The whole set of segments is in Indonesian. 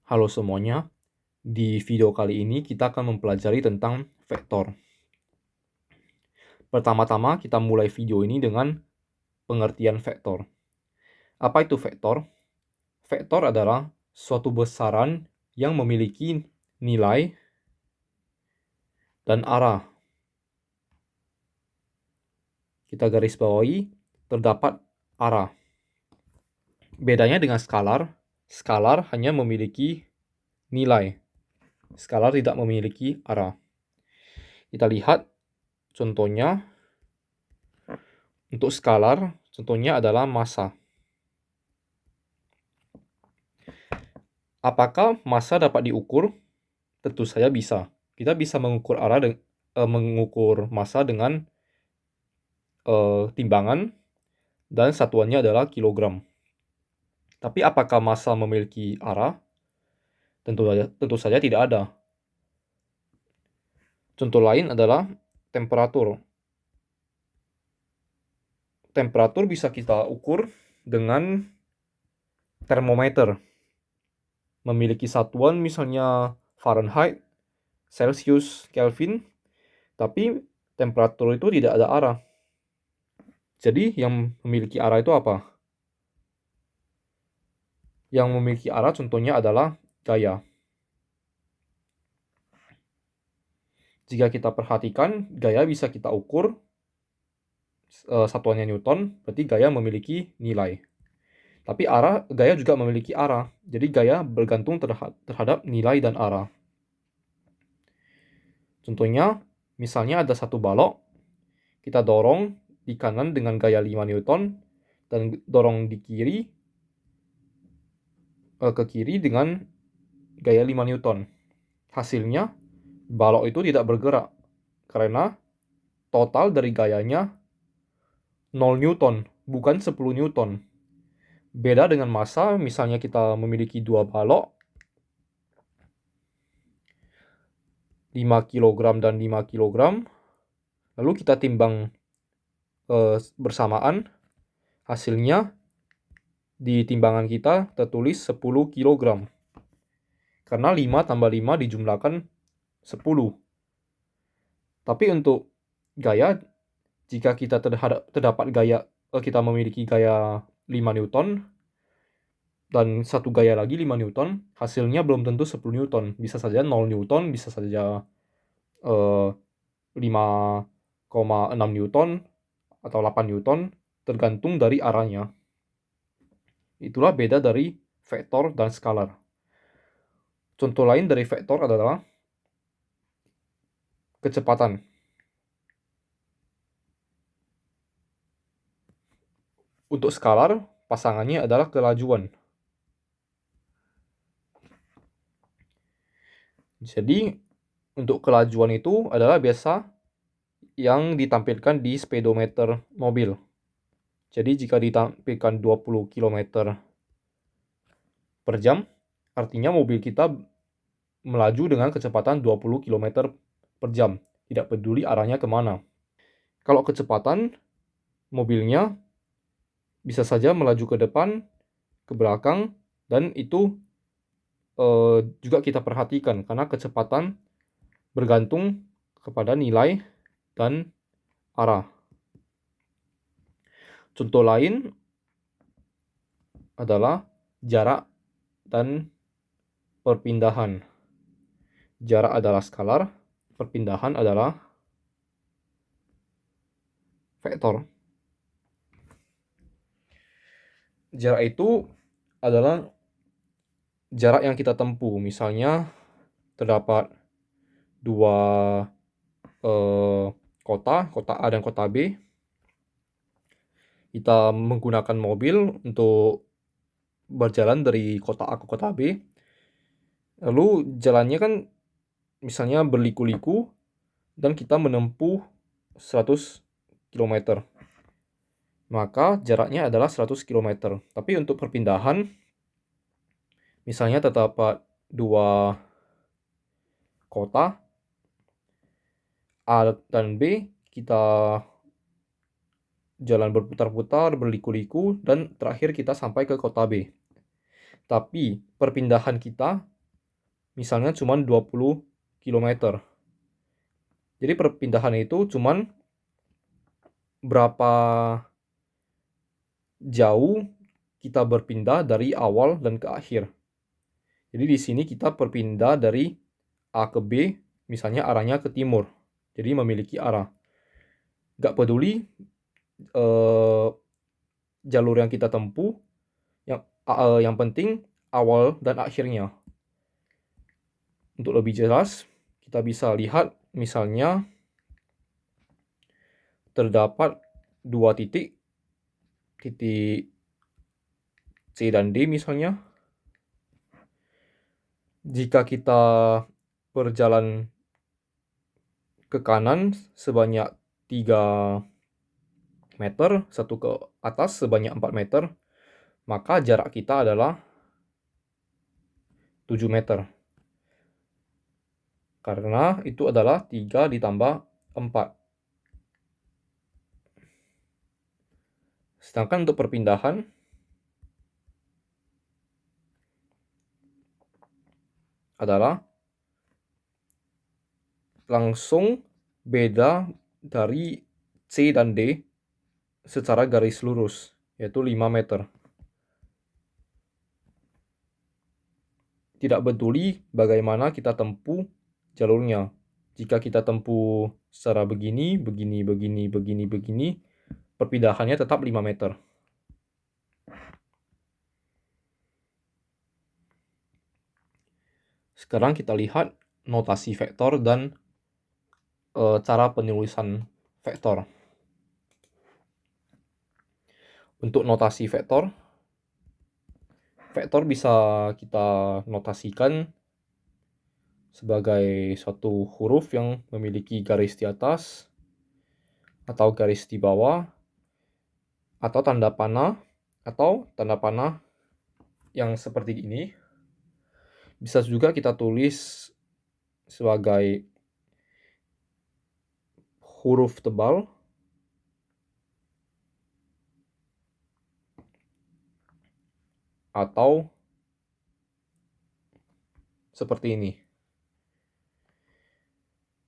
Halo semuanya, di video kali ini kita akan mempelajari tentang vektor. Pertama-tama kita mulai video ini dengan pengertian vektor. Apa itu vektor? Vektor adalah suatu besaran yang memiliki nilai dan arah. Kita garis bawahi, terdapat arah. Bedanya dengan skalar, skalar hanya memiliki nilai. Skalar tidak memiliki arah. Kita lihat contohnya. Untuk skalar, contohnya adalah massa. Apakah massa dapat diukur? Tentu saja bisa. Kita bisa mengukur mengukur massa dengan timbangan dan satuannya adalah kilogram. Tapi apakah massa memiliki arah? Tentu saja tidak ada. Contoh lain adalah temperatur. Temperatur bisa kita ukur dengan termometer. Memiliki satuan misalnya Fahrenheit, Celsius, Kelvin, tapi temperatur itu tidak ada arah. Jadi yang memiliki arah itu apa? Yang memiliki arah contohnya adalah gaya. Jika kita perhatikan, gaya bisa kita ukur satuannya Newton, berarti gaya memiliki nilai. Tapi gaya juga memiliki arah. Jadi gaya bergantung terhadap nilai dan arah. Contohnya, misalnya ada satu balok, kita dorong di kanan dengan gaya 5 Newton, dan dorong di kiri ke kiri dengan gaya 5 Newton. Hasilnya, balok itu tidak bergerak, karena total dari gayanya 0 Newton, bukan 10 Newton. Beda dengan massa, misalnya kita memiliki dua balok, 5 kg dan 5 kg, lalu kita timbang bersamaan, hasilnya di timbangan kita tertulis 10 kg. Karena 5 tambah 5 dijumlahkan 10. Tapi untuk gaya, jika kita terdapat gaya, kita memiliki gaya 5 Newton, dan satu gaya lagi 5 Newton, hasilnya belum tentu 10 Newton. Bisa saja 0 Newton, bisa saja 5,6 Newton, atau 8 Newton, tergantung dari arahnya. Itulah beda dari vektor dan skalar. Contoh lain dari vektor adalah kecepatan. Untuk skalar, pasangannya adalah kelajuan. Jadi, untuk kelajuan itu adalah biasa yang ditampilkan di speedometer mobil. Jadi, jika ditampilkan 20 km per jam, artinya mobil kita melaju dengan kecepatan 20 km per jam. Tidak peduli arahnya kemana. Kalau kecepatan, mobilnya bisa saja melaju ke depan, ke belakang, dan itu juga kita perhatikan karena kecepatan bergantung kepada nilai dan arah. Contoh lain adalah jarak dan perpindahan. Jarak adalah skalar, perpindahan adalah vektor. Jarak itu adalah jarak yang kita tempuh. Misalnya terdapat dua kota A dan kota B. Kita menggunakan mobil untuk berjalan dari kota A ke kota B. Lalu jalannya kan misalnya berliku-liku dan kita menempuh 100 km. Maka jaraknya adalah 100 km. Tapi untuk perpindahan, misalnya terdapat dua kota A dan B, kita jalan berputar-putar, berliku-liku, dan terakhir kita sampai ke kota B. Tapi perpindahan kita misalnya cuma 20 km. Jadi perpindahan itu cuma berapa jauh kita berpindah dari awal dan ke akhir. Jadi di sini kita berpindah dari A ke B, misalnya arahnya ke timur. Jadi memiliki arah. Gak peduli jalur yang kita tempuh, yang penting awal dan akhirnya. Untuk lebih jelas, kita bisa lihat misalnya terdapat dua titik C dan D misalnya. Jika kita berjalan ke kanan sebanyak 3 meter, satu ke atas sebanyak 4 meter, maka jarak kita adalah 7 meter. Karena itu adalah 3 ditambah 4. Sedangkan untuk perpindahan adalah langsung beda dari C dan D secara garis lurus, yaitu 5 meter. Tidak peduli bagaimana kita tempuh jalurnya. Jika kita tempuh secara begini, perpindahannya tetap 5 meter. Sekarang kita lihat notasi vektor dan cara penulisan vektor. Untuk notasi vektor bisa kita notasikan sebagai suatu huruf yang memiliki garis di atas atau garis di bawah atau tanda panah yang seperti ini. Bisa juga kita tulis sebagai huruf tebal atau seperti ini.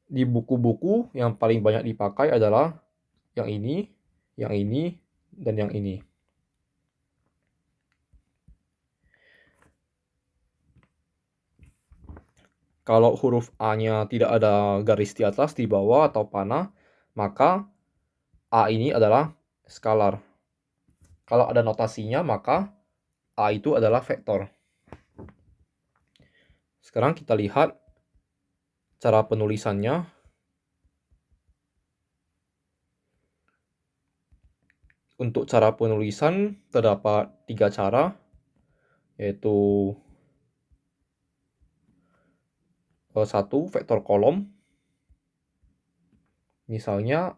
Di buku-buku yang paling banyak dipakai adalah yang ini, dan yang ini. Kalau huruf A-nya tidak ada garis di atas, di bawah, atau panah, maka A ini adalah skalar. Kalau ada notasinya, maka A itu adalah vektor. Sekarang kita lihat cara penulisannya. Untuk cara penulisan terdapat 3 cara, yaitu 1. Vektor kolom. Misalnya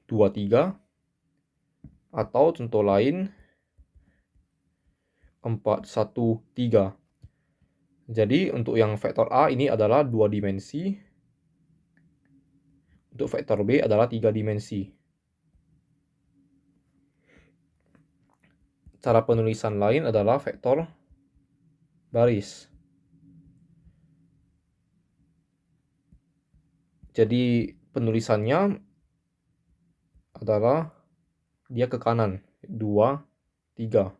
2, 3. Atau contoh lain 4, 1, 3. Jadi untuk yang vektor A ini adalah 2 dimensi. Untuk vektor B adalah 3 dimensi. Cara penulisan lain adalah vektor baris. Jadi penulisannya adalah dia ke kanan, 2, 3,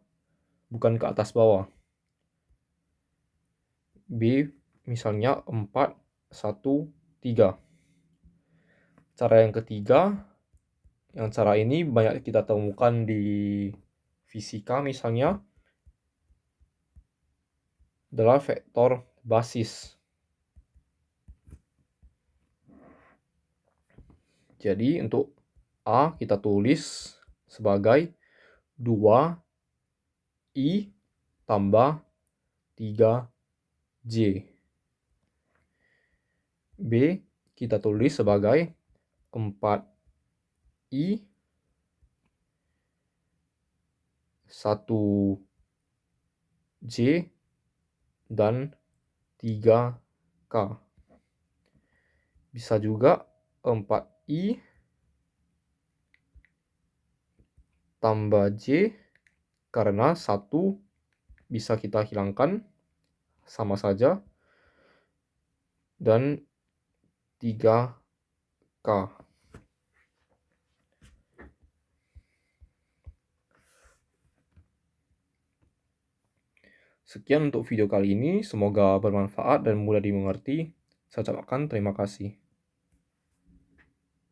bukan ke atas bawah. B misalnya 4, 1, 3. Cara yang ketiga, yang cara ini banyak kita temukan di fisika misalnya, adalah vektor basis. Jadi untuk A kita tulis sebagai 2I tambah 3J. B kita tulis sebagai 4I 1J dan 3K. Bisa juga 4I tambah J karena 1 bisa kita hilangkan, sama saja, dan 3K. Sekian untuk video kali ini, semoga bermanfaat dan mudah dimengerti. Saya ucapkan terima kasih.